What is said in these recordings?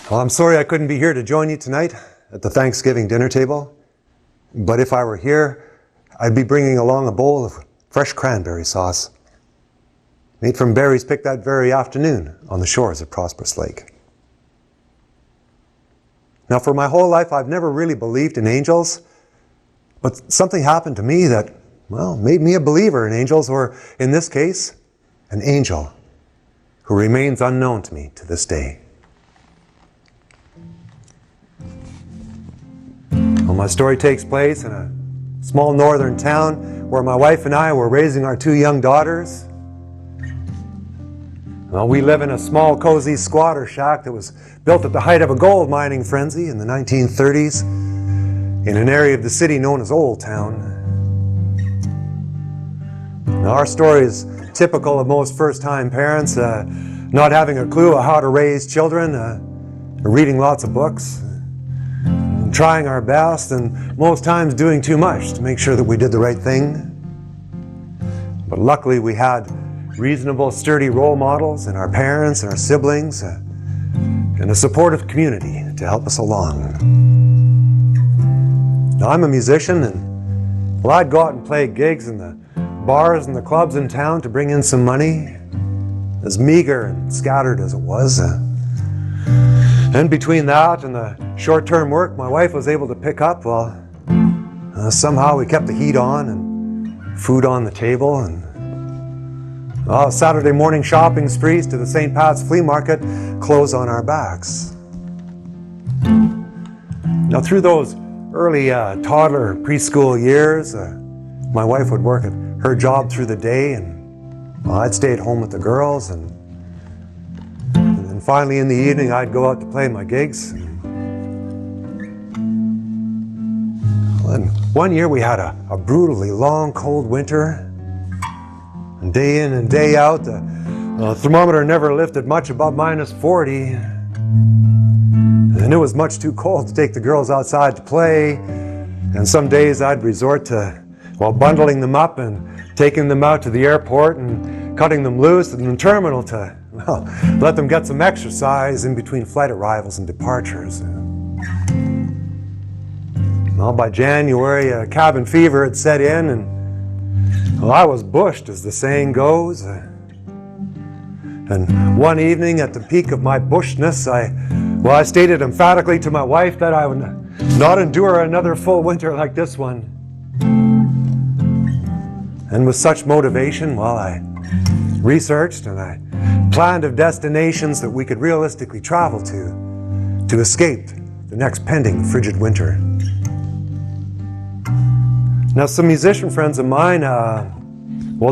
Well, I'm sorry I couldn't be here to join you tonight at the Thanksgiving dinner table. But if I were here, I'd be bringing along a bowl of fresh cranberry sauce, made from berries picked that very afternoon on the shores of Prosperous Lake. Now, for my whole life, I've never really believed in angels, but something happened to me that, made me a believer in angels, or in this case, an angel who remains unknown to me to this day. Well, my story takes place in a small northern town where my wife and I were raising our two young daughters. Well, we live in a small, cozy squatter shack that was built at the height of a gold mining frenzy in the 1930s in an area of the city known as Old Town. Now, our story is typical of most first-time parents, not having a clue of how to raise children, reading lots of books, trying our best, and most times doing too much to make sure that we did the right thing. But luckily we had reasonable, sturdy role models in our parents and our siblings, and a supportive community to help us along. Now, I'm a musician, and I'd go out and play gigs in the bars and the clubs in town to bring in some money, as meager and scattered as it was. And between that and the short-term work my wife was able to pick up, somehow we kept the heat on and food on the table, and Saturday morning shopping sprees to the St. Pat's Flea Market clothes on our backs. Now, through those early toddler preschool years, my wife would work at her job through the day, and I'd stay at home with the girls, and then finally in the evening I'd go out to play my gigs. And one year we had a brutally long, cold winter. And day in and day out, the thermometer never lifted much above -40. And it was much too cold to take the girls outside to play. And some days I'd resort to, bundling them up and taking them out to the airport and cutting them loose in the terminal to, let them get some exercise in between flight arrivals and departures. Well, by January, cabin fever had set in, and I was bushed, as the saying goes. And one evening, at the peak of my bushness, I stated emphatically to my wife that I would not endure another full winter like this one. And with such motivation, I researched and I planned of destinations that we could realistically travel to escape the next pending frigid winter. Now, some musician friends of mine,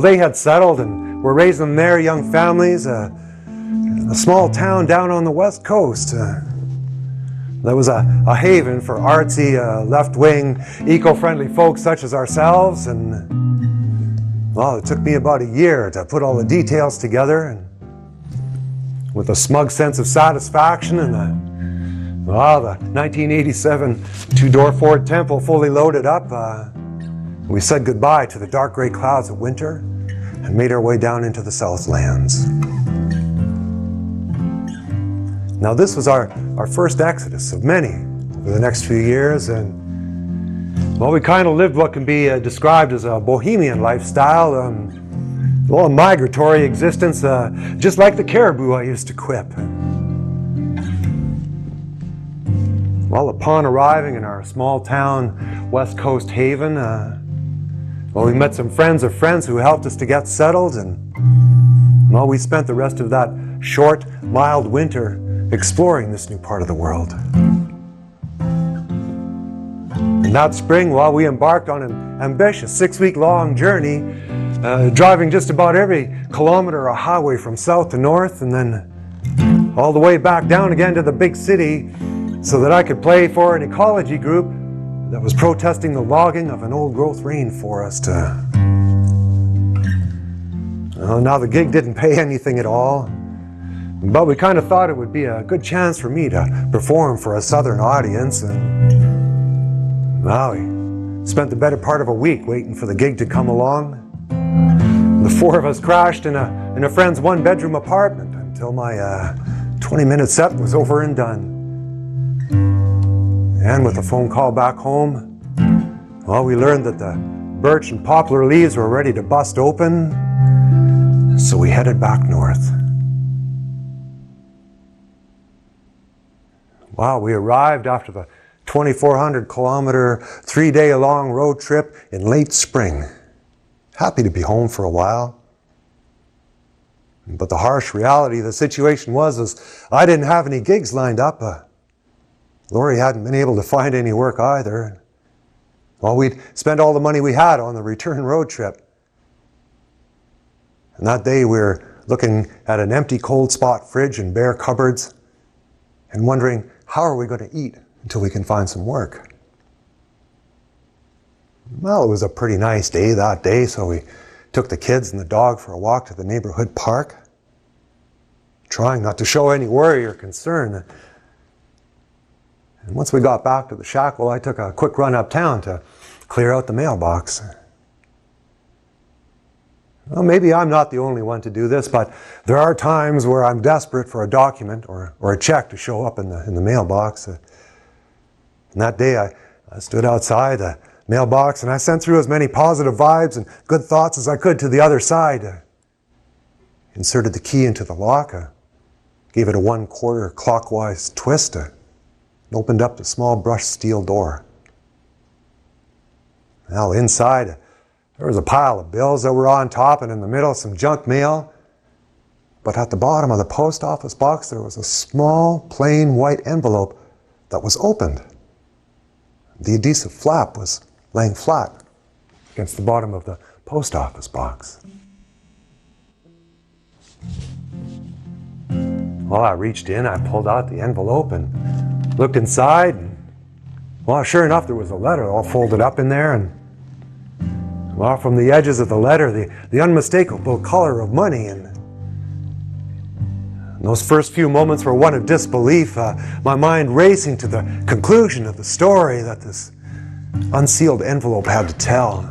they had settled and were raising their young families in a small town down on the west coast. That was a haven for artsy, left-wing, eco-friendly folks such as ourselves. And, it took me about a year to put all the details together. And with a smug sense of satisfaction and the 1987 two-door Ford Tempo fully loaded up, we said goodbye to the dark gray clouds of winter and made our way down into the Southlands. Now, this was our first exodus of many over the next few years, and we kind of lived what can be described as a bohemian lifestyle, a migratory existence, just like the caribou I used to quip. Well, upon arriving in our small town West Coast haven, we met some friends of friends who helped us to get settled, and we spent the rest of that short, mild winter exploring this new part of the world. And that spring, we embarked on an ambitious 6-week-long journey, driving just about every kilometer of highway from south to north, and then all the way back down again to the big city so that I could play for an ecology group that was protesting the logging of an old-growth rainforest. Now, the gig didn't pay anything at all, but we kind of thought it would be a good chance for me to perform for a southern audience. And we spent the better part of a week waiting for the gig to come along. The four of us crashed in a friend's one-bedroom apartment until my 20-minute set was over and done. And with a phone call back home, well, we learned that the birch and poplar leaves were ready to bust open, so we headed back north. Wow, we arrived after the 2,400-kilometer, 3-day-long road trip in late spring. Happy to be home for a while. But the harsh reality of the situation was I didn't have any gigs lined up. Lori hadn't been able to find any work either. Well, we'd spent all the money we had on the return road trip. And that day we were looking at an empty cold spot fridge and bare cupboards and wondering, how are we going to eat until we can find some work? Well, it was a pretty nice day that day, so we took the kids and the dog for a walk to the neighborhood park, trying not to show any worry or concern. And once we got back to the shack, well, I took a quick run uptown to clear out the mailbox. Well, maybe I'm not the only one to do this, but there are times where I'm desperate for a document or a check to show up in the mailbox. And that day I stood outside the mailbox and I sent through as many positive vibes and good thoughts as I could to the other side. Inserted the key into the lock, gave it a 1/4 clockwise twist, and opened up the small brushed steel door. Well, inside, there was a pile of bills that were on top, and in the middle, some junk mail. But at the bottom of the post office box, there was a small, plain white envelope that was opened. The adhesive flap was laying flat against the bottom of the post office box. Well, I reached in, I pulled out the envelope and looked inside. And, well, sure enough, there was a letter all folded up in there. And well, from the edges of the letter, the unmistakable color of money. And those first few moments were one of disbelief, my mind racing to the conclusion of the story that this unsealed envelope had to tell.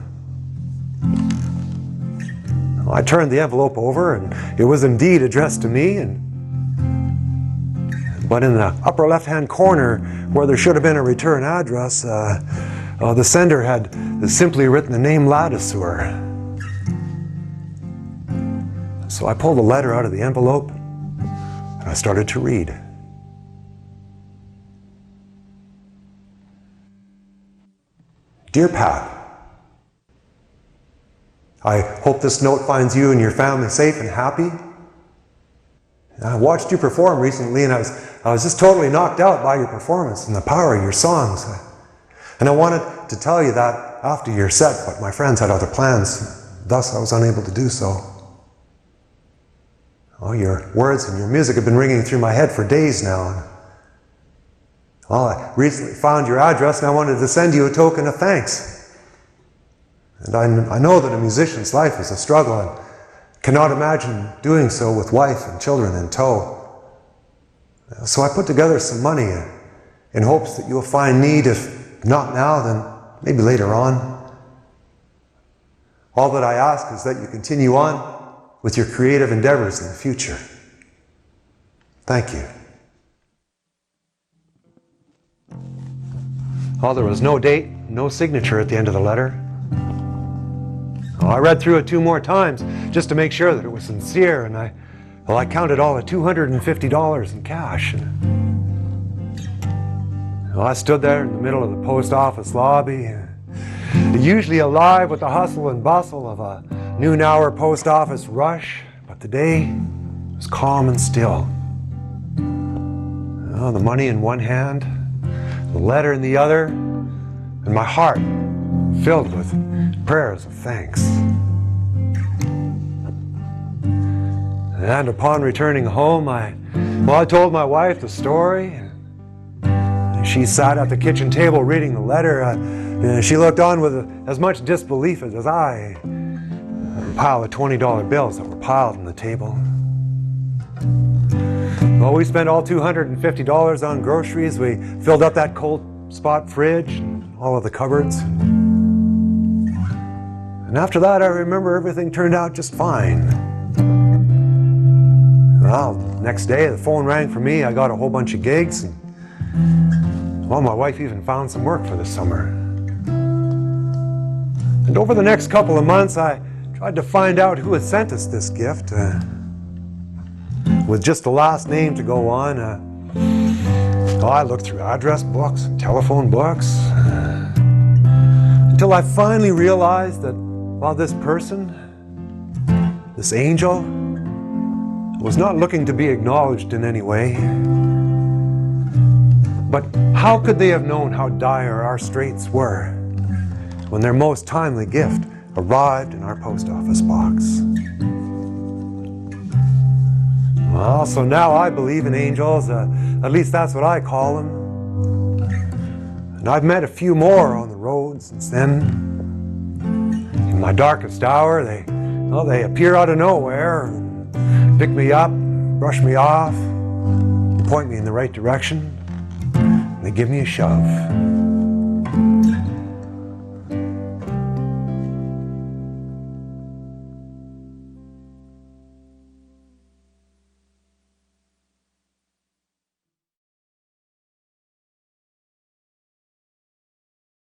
I turned the envelope over, and it was indeed addressed to me. But in the upper left-hand corner, where there should have been a return address, the sender had simply written the name Ladiseur. So I pulled the letter out of the envelope, and I started to read. Dear Pat, I hope this note finds you and your family safe and happy. I watched you perform recently, and I was just totally knocked out by your performance and the power of your songs. And I wanted to tell you that after your set, but my friends had other plans, thus I was unable to do so. Oh, your words and your music have been ringing through my head for days now. Well, I recently found your address, and I wanted to send you a token of thanks. And I know that a musician's life is a struggle, and cannot imagine doing so with wife and children in tow. So I put together some money in hopes that you'll find need, if not now, then maybe later on. All that I ask is that you continue on with your creative endeavors in the future. Thank you. Well, there was no date, no signature at the end of the letter. I read through it 2 more times just to make sure that it was sincere, and I counted all at $250 in cash. I stood there in the middle of the post office lobby, usually alive with the hustle and bustle of a noon hour post office rush, but the day was calm and still. The money in one hand, the letter in the other, and my heart filled with prayers of thanks. And upon returning home, I told my wife the story. She sat at the kitchen table reading the letter. She looked on with as much disbelief as I. A pile of $20 bills that were piled on the table. Well, we spent all $250 on groceries. We filled up that cold spot fridge and all of the cupboards. And after that, I remember everything turned out just fine. Well, next day, the phone rang for me. I got a whole bunch of gigs. Well, my wife even found some work for the summer. And over the next couple of months, I tried to find out who had sent us this gift. With just the last name to go on, I looked through address books, telephone books, until I finally realized that, well, this person, this angel, was not looking to be acknowledged in any way. But how could they have known how dire our straits were when their most timely gift arrived in our post office box? Well, so now I believe in angels, at least that's what I call them. And I've met a few more on the road since then. In my darkest hour, they appear out of nowhere, and pick me up, brush me off, point me in the right direction. They give me a shove.